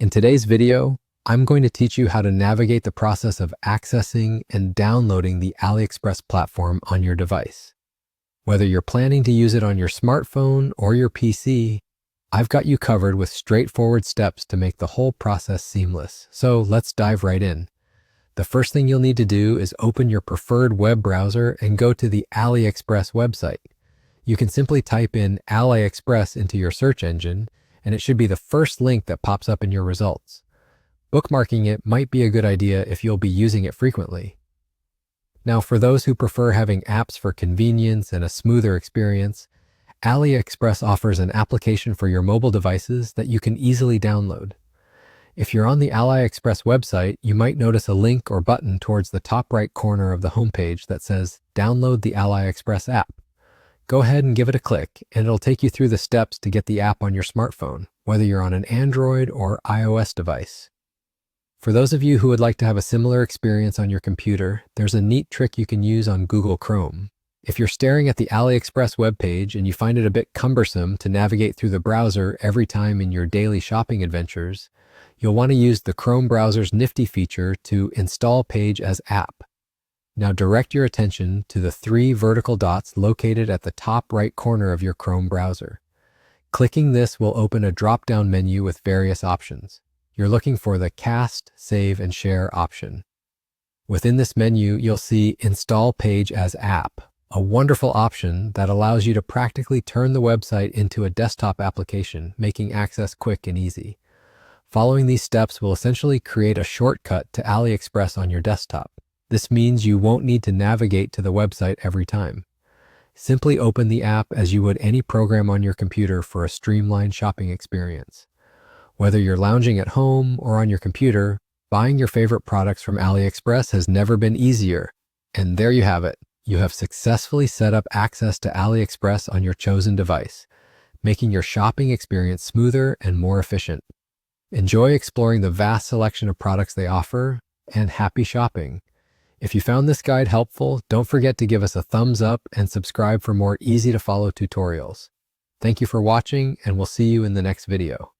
In today's video, I'm going to teach you how to navigate the process of accessing and downloading the AliExpress platform on your device. Whether you're planning to use it on your smartphone or your PC, I've got you covered with straightforward steps to make the whole process seamless. So let's dive right in. The first thing you'll need to do is open your preferred web browser and go to the AliExpress website. You can simply type in AliExpress into your search engine, and it should be the first link that pops up in your results. Bookmarking it might be a good idea if you'll be using it frequently. Now, for those who prefer having apps for convenience and a smoother experience, AliExpress offers an application for your mobile devices that you can easily download. If you're on the AliExpress website, you might notice a link or button towards the top right corner of the homepage that says, "Download the AliExpress app." Go ahead and give it a click, and it'll take you through the steps to get the app on your smartphone, whether you're on an Android or iOS device. For those of you who would like to have a similar experience on your computer, there's a neat trick you can use on Google Chrome. If you're staring at the AliExpress webpage and you find it a bit cumbersome to navigate through the browser every time in your daily shopping adventures, you'll want to use the Chrome browser's nifty feature to install page as app. Now direct your attention to the 3 vertical dots located at the top right corner of your Chrome browser. Clicking this will open a drop-down menu with various options. You're looking for the Cast, Save, and Share option. Within this menu, you'll see Install Page as App, a wonderful option that allows you to practically turn the website into a desktop application, making access quick and easy. Following these steps will essentially create a shortcut to AliExpress on your desktop. This means you won't need to navigate to the website every time. Simply open the app as you would any program on your computer for a streamlined shopping experience. Whether you're lounging at home or on your computer, buying your favorite products from AliExpress has never been easier. And there you have it. You have successfully set up access to AliExpress on your chosen device, making your shopping experience smoother and more efficient. Enjoy exploring the vast selection of products they offer, and happy shopping. If you found this guide helpful, don't forget to give us a thumbs up and subscribe for more easy-to-follow tutorials. Thank you for watching, and we'll see you in the next video.